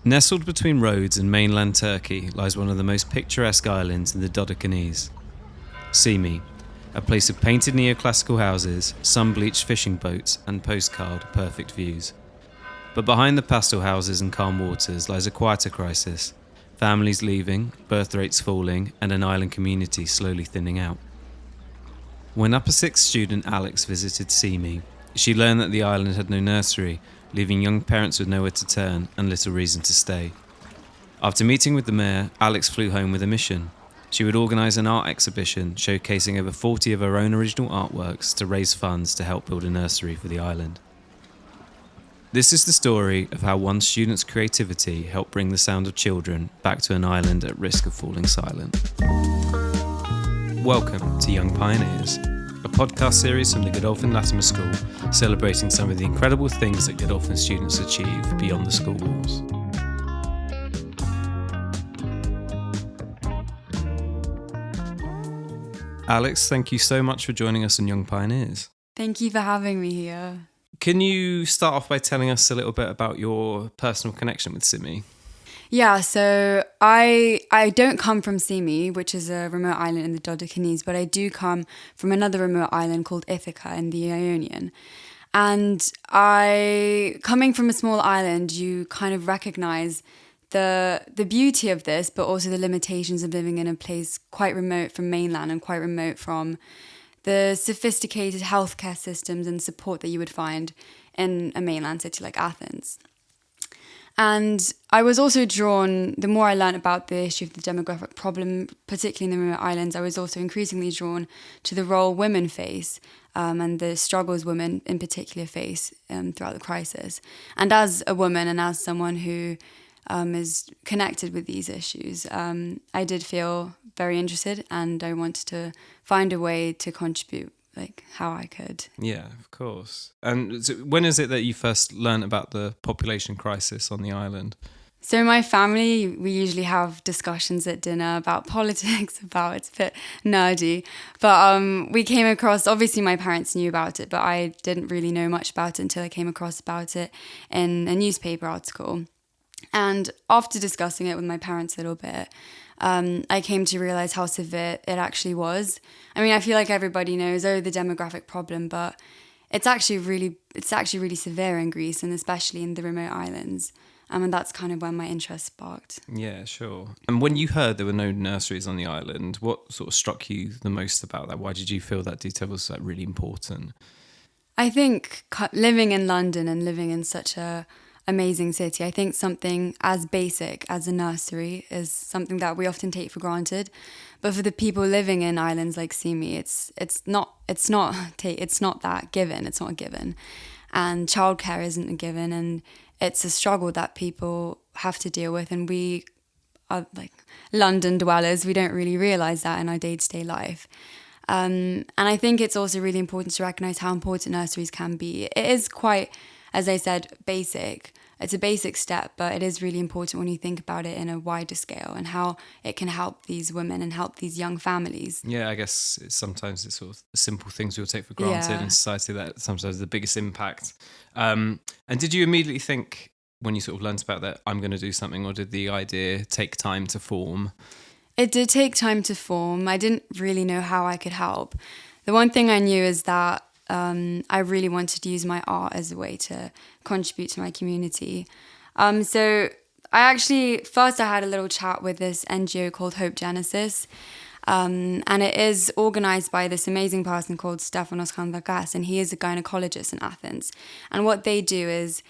Nestled between Rhodes and mainland Turkey lies one of the most picturesque islands in the Dodecanese, Symi, a place of painted neoclassical houses, sun-bleached fishing boats and postcard perfect views. But behind the pastel houses and calm waters lies a quieter crisis, families leaving, birth rates falling and an island community slowly thinning out. When Upper Sixth student Alex visited Symi, she learned that the island had no nursery, leaving young parents with nowhere to turn and little reason to stay. After meeting with the mayor, Alex flew home with a mission. She would organise an art exhibition showcasing over 40 of her own original artworks to raise funds to help build a nursery for the island. This is the story of how one student's creativity helped bring the sound of children back to an island at risk of falling silent. Welcome to Young Pioneers, a podcast series from the Godolphin Latymer School celebrating some of the incredible things that Godolphin students achieve beyond the school walls. Alex, thank you so much for joining us on Young Pioneers. Thank you for having me here. Can you start off by telling us a little bit about your personal connection with Symi? Yeah, so I don't come from Symi, which is a remote island in the Dodecanese, but I do come from another remote island called Ithaca in the Ionian. And coming from a small island, you kind of recognize the beauty of this, but also the limitations of living in a place quite remote from mainland and quite remote from the sophisticated healthcare systems and support that you would find in a mainland city like Athens. And I was also drawn, the more I learned about the issue of the demographic problem, particularly in the remote islands, I was also increasingly drawn to the role women face and the struggles women in particular face throughout the crisis. And as a woman and as someone who is connected with these issues, I did feel very interested and I wanted to find a way to contribute how I could. Yeah, of course. And so when is it that you first learned about the population crisis on the island? So in my family, we usually have discussions at dinner about politics, it's a bit nerdy. But we came across, obviously my parents knew about it, but I didn't really know much about it until I came across about it in a newspaper article. And after discussing it with my parents a little bit, I came to realize how severe it actually was. I mean, I feel like everybody knows, the demographic problem, but it's actually really severe in Greece and especially in the remote islands. And that's kind of when my interest sparked. Yeah, sure. And when you heard there were no nurseries on the island, what sort of struck you the most about that? Why did you feel that detail was really important? I think living in London and living in such a amazing city, I think something as basic as a nursery is something that we often take for granted, but for the people living in islands like Symi, it's not that given. It's not a given, and childcare isn't a given, and it's a struggle that people have to deal with, and we are London dwellers. We don't really realize that in our day-to-day life. And I think it's also really important to recognize how important nurseries can be. It is quite, as I said, basic. It's a basic step, but it is really important when you think about it in a wider scale and how it can help these women and help these young families. Yeah, I guess sometimes it's sort of the simple things we'll take for granted in society that sometimes have the biggest impact. And did you immediately think, when you sort of learned about that, I'm going to do something, or did the idea take time to form? It did take time to form. I didn't really know how I could help. The one thing I knew is that I really wanted to use my art as a way to contribute to my community. So I had a little chat with this NGO called Hope Genesis, and it is organised by this amazing person called Stefanos Kandakas, and he is a gynecologist in Athens. And what they do is,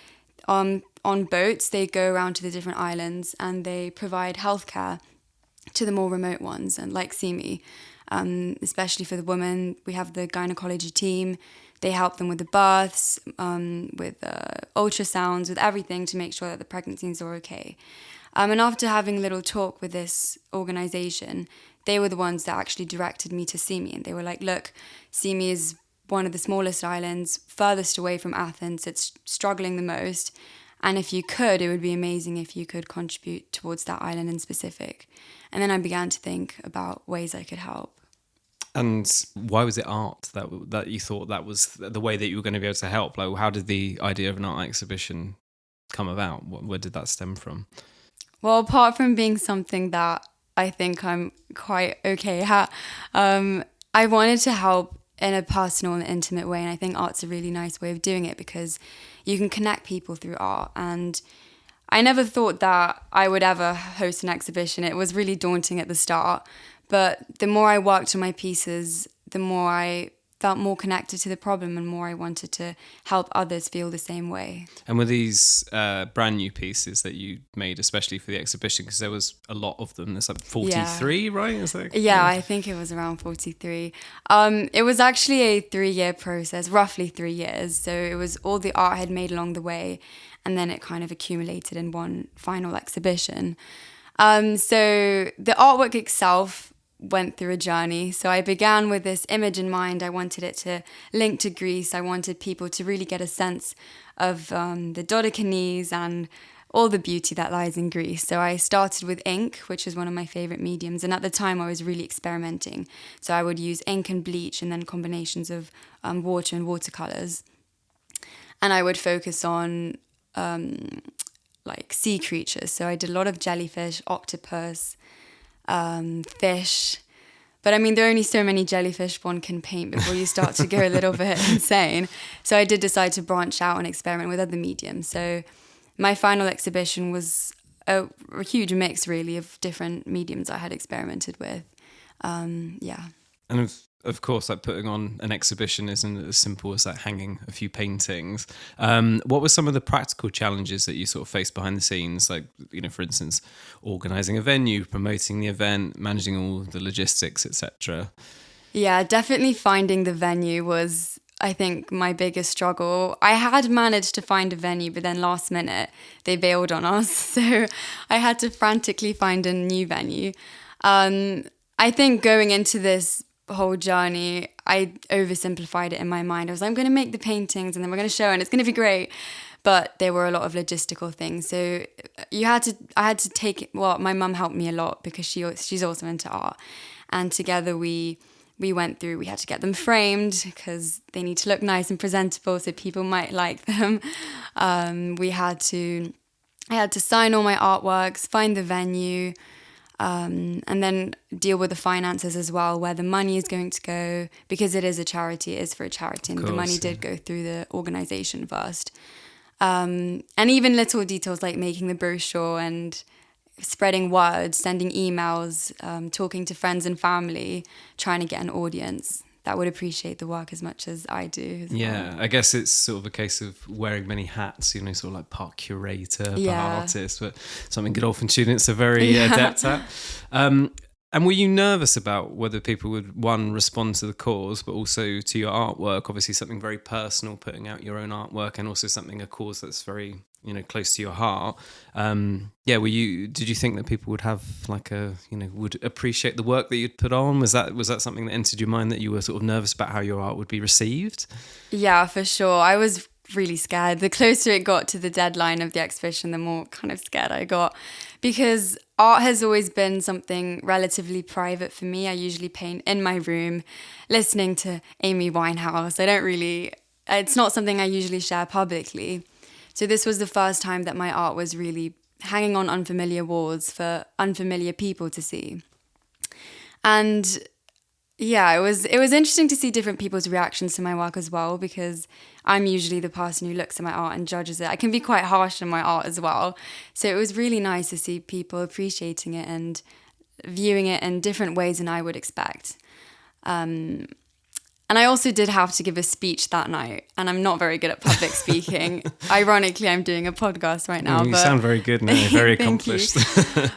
on boats, they go around to the different islands and they provide healthcare to the more remote ones, and like Symi. Especially for the women, we have the gynecology team. They help them with the births, with ultrasounds, with everything to make sure that the pregnancies are okay. And after having a little talk with this organisation, they were the ones that actually directed me to Symi. And they were like, look, Symi is one of the smallest islands, furthest away from Athens. It's struggling the most. And if you could, it would be amazing if you could contribute towards that island in specific. And then I began to think about ways I could help. And why was it art that you thought that was the way that you were going to be able to help? How did the idea of an art exhibition come about? Where did that stem from? Well, apart from being something that I think I'm quite okay at, I wanted to help in a personal and intimate way. And I think art's a really nice way of doing it because you can connect people through art. And I never thought that I would ever host an exhibition. It was really daunting at the start. But the more I worked on my pieces, the more I felt more connected to the problem and more I wanted to help others feel the same way. And were these brand new pieces that you made, especially for the exhibition? Because there was a lot of them. There's like 43, right? Is that, yeah, I think it was around 43. It was actually a 3-year process, roughly 3 years. So it was all the art I had made along the way, and then it kind of accumulated in one final exhibition. So the artwork itself went through a journey. So I began with this image in mind. I wanted it to link to Greece. I wanted people to really get a sense of the Dodecanese and all the beauty that lies in Greece. So I started with ink, which is one of my favorite mediums. And at the time I was really experimenting. So I would use ink and bleach and then combinations of water and watercolors. And I would focus on like sea creatures. So I did a lot of jellyfish, octopus, fish. But I mean, there are only so many jellyfish one can paint before you start to go a little bit insane. So I did decide to branch out and experiment with other mediums. So my final exhibition was a huge mix, really, of different mediums I had experimented with. Yeah. And of course, like putting on an exhibition isn't as simple as like hanging a few paintings. What were some of the practical challenges that you sort of faced behind the scenes? Like, you know, for instance, organising a venue, promoting the event, managing all the logistics, etc. Yeah, definitely finding the venue was, I think, my biggest struggle. I had managed to find a venue, but then last minute they bailed on us. So I had to frantically find a new venue. I think going into this whole journey, I oversimplified it in my mind. I was like, I'm going to make the paintings and then we're going to show and it's going to be great. But there were a lot of logistical things. So I had to take, well, my mum helped me a lot because she's also into art. And together we went through, we had to get them framed because they need to look nice and presentable so people might like them. I had to sign all my artworks, find the venue, and then deal with the finances as well, where the money is going to go, because it is a charity, it is for a charity, and the money did go through the organisation first. And even little details like making the brochure and spreading word, sending emails, talking to friends and family, trying to get an audience that would appreciate the work as much as I do as well. I guess it's sort of a case of wearing many hats, you know, sort of like part curator, part artist, but something Godolphin students are very adept at. And were you nervous about whether people would, one, respond to the cause, but also to your artwork? Obviously something very personal, putting out your own artwork, and also something, a cause that's very, you know, close to your heart. Did you think that people would have like would appreciate the work that you'd put on? Was that something that entered your mind, that you were sort of nervous about how your art would be received? Yeah, for sure. I was really scared. The closer it got to the deadline of the exhibition, the more kind of scared I got, because art has always been something relatively private for me. I usually paint in my room, listening to Amy Winehouse. It's not something I usually share publicly. So this was the first time that my art was really hanging on unfamiliar walls for unfamiliar people to see. And yeah, it was interesting to see different people's reactions to my work as well, because I'm usually the person who looks at my art and judges it. I can be quite harsh on my art as well. So it was really nice to see people appreciating it and viewing it in different ways than I would expect. And I also did have to give a speech that night, and I'm not very good at public speaking. Ironically, I'm doing a podcast right now. You sound very good now, very accomplished.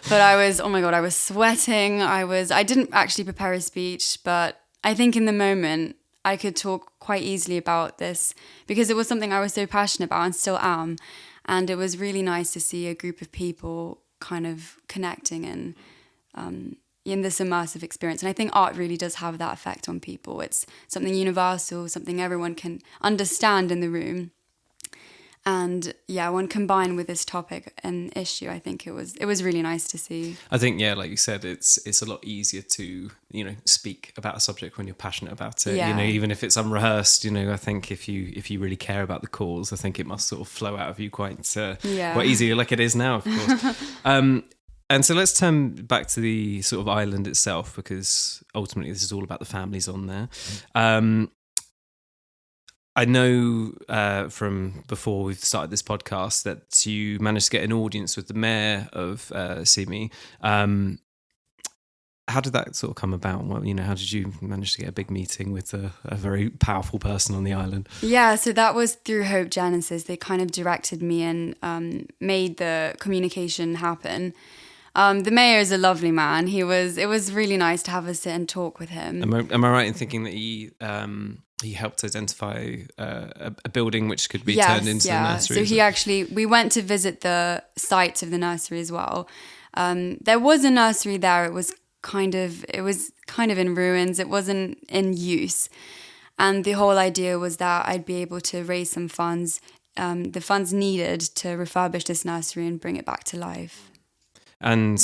But I was sweating. I didn't actually prepare a speech, but I think in the moment I could talk quite easily about this because it was something I was so passionate about and still am. And it was really nice to see a group of people kind of connecting and in this immersive experience. And I think art really does have that effect on people. It's something universal, something everyone can understand in the room. And yeah, when combined with this topic and issue, I think it was really nice to see. I think, yeah, like you said, it's a lot easier to, speak about a subject when you're passionate about it. Yeah. Even if it's unrehearsed, I think if you really care about the cause, I think it must sort of flow out of you quite easily, like it is now, of course. And so let's turn back to the sort of island itself, because ultimately this is all about the families on there. I know from before we've started this podcast that you managed to get an audience with the mayor of Symi. How did that sort of come about? Well, how did you manage to get a big meeting with a very powerful person on the island? Yeah, so that was through Hope Genesis. They kind of directed me and made the communication happen. The mayor is a lovely man. It was really nice to have a sit and talk with him. Am I right in thinking that he helped identify a building which could be turned into the nursery? So we went to visit the sites of the nursery as well. There was a nursery there. It was kind of in ruins. It wasn't in use. And the whole idea was that I'd be able to raise some funds, the funds needed to refurbish this nursery and bring it back to life. And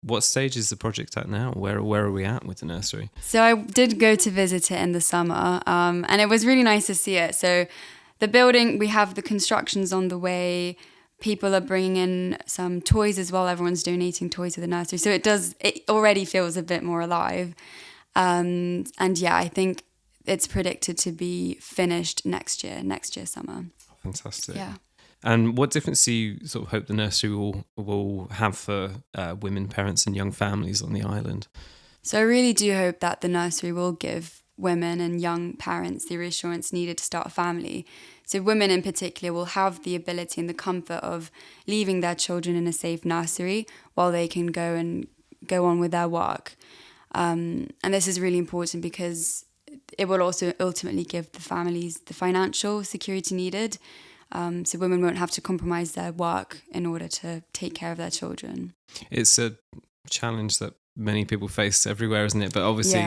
what stage is the project at now? Where are we at with the nursery? So I did go to visit it in the summer, and it was really nice to see it. So the building, we have the constructions on the way. People are bringing in some toys as well. Everyone's donating toys to the nursery. So it already feels a bit more alive. And yeah, I think it's predicted to be finished next year summer. Fantastic. Yeah. And what difference do you sort of hope the nursery will have for women, parents and young families on the island? So I really do hope that the nursery will give women and young parents the reassurance needed to start a family. So women in particular will have the ability and the comfort of leaving their children in a safe nursery while they can go on with their work. And this is really important because it will also ultimately give the families the financial security needed. So women won't have to compromise their work in order to take care of their children. It's a challenge that many people face everywhere, isn't it? But obviously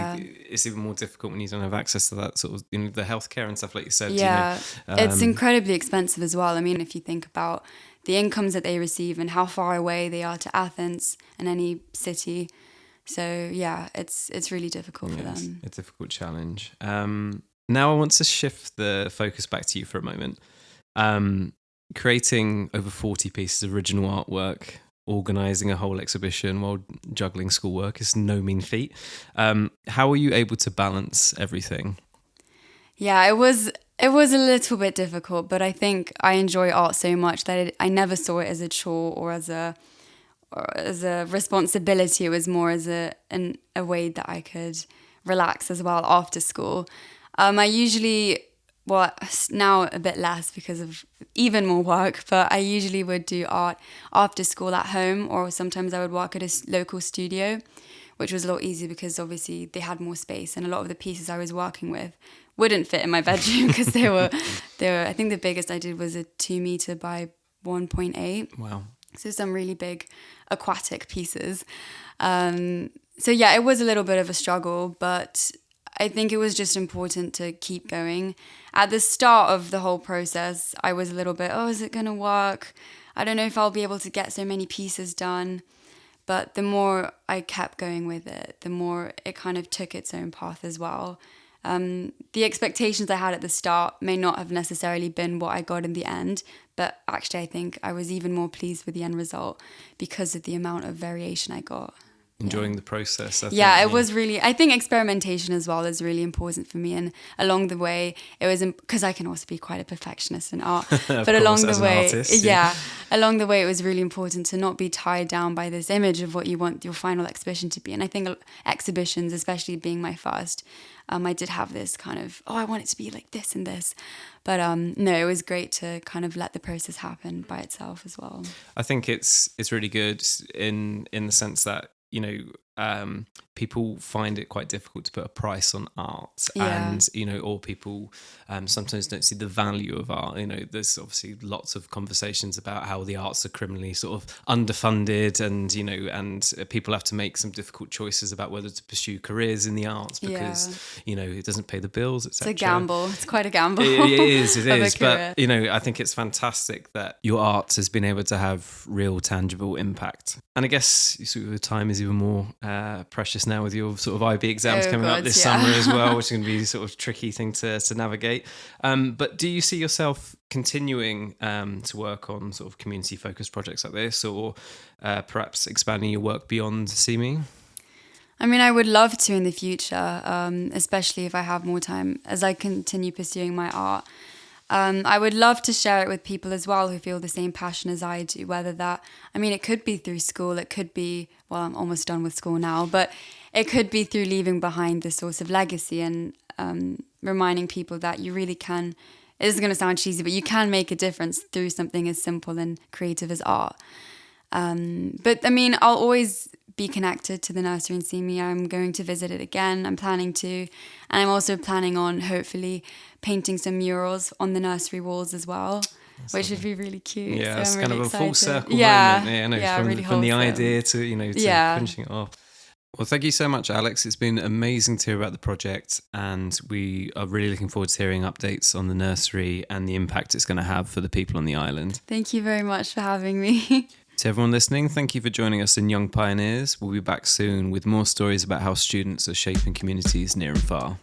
it's even more difficult when you don't have access to that sort of, the healthcare and stuff like you said. Yeah, it's incredibly expensive as well. I mean, if you think about the incomes that they receive and how far away they are to Athens and any city. So yeah, it's really difficult for them. It's a difficult challenge. Now I want to shift the focus back to you for a moment. Creating over 40 pieces of original artwork, organising a whole exhibition while juggling schoolwork is no mean feat. How were you able to balance everything? Yeah, it was a little bit difficult, but I think I enjoy art so much that I never saw it as a chore or as a responsibility. It was more as a way that I could relax as well after school. I usually, now a bit less because of even more work, but I usually would do art after school at home, or sometimes I would work at a local studio, which was a lot easier because obviously they had more space, and a lot of the pieces I was working with wouldn't fit in my bedroom because they were, I think the biggest I did was a 2 meter by 1.8. Wow. So some really big aquatic pieces. So yeah, it was a little bit of a struggle, but I think it was just important to keep going. At the start of the whole process, I was a little bit, is it going to work? I don't know if I'll be able to get so many pieces done. But the more I kept going with it, the more it kind of took its own path as well. The expectations I had at the start may not have necessarily been what I got in the end, but actually I think I was even more pleased with the end result because of the amount of variation I got. Enjoying the process. It was really, I think experimentation as well is really important for me. And along the way, it was, because I can also be quite a perfectionist in art, but along the way, along the way, it was really important to not be tied down by this image of what you want your final exhibition to be. And I think exhibitions, especially being my first, I did have this kind of, I want it to be like this and this. But no, it was great to kind of let the process happen by itself as well. I think it's really good in the sense that, people find it quite difficult to put a price on art, Yeah. and or people sometimes don't see the value of art. There's obviously lots of conversations about how the arts are criminally sort of underfunded, and and people have to make some difficult choices about whether to pursue careers in the arts because it doesn't pay the bills, etc. It's a gamble. It's quite a gamble. It is. of a But career. I think it's fantastic that your art has been able to have real tangible impact. And I guess sort of the time is even more precious now with your sort of IB exams coming up this summer as well, which is going to be a sort of tricky thing to navigate. But do you see yourself continuing to work on sort of community focused projects like this, or perhaps expanding your work beyond Symi? I mean, I would love to in the future, especially if I have more time as I continue pursuing my art. I would love to share it with people as well who feel the same passion as I do, it could be through school, it could be, well, I'm almost done with school now, but it could be through leaving behind this source of legacy and reminding people that you really can, it is going to sound cheesy, but you can make a difference through something as simple and creative as art. I'll always be connected to the nursery in Symi. I'm going to visit it again. I'm planning to. And I'm also planning on hopefully painting some murals on the nursery walls as well, which would be really cute. Yeah, so it's I'm kind really of a excited. full circle moment. Really From the wholesome. idea to, finishing it off. Well, thank you so much, Alex. It's been amazing to hear about the project, and we are really looking forward to hearing updates on the nursery and the impact it's going to have for the people on the island. Thank you very much for having me. To everyone listening, thank you for joining us in Young Pioneers. We'll be back soon with more stories about how students are shaping communities near and far.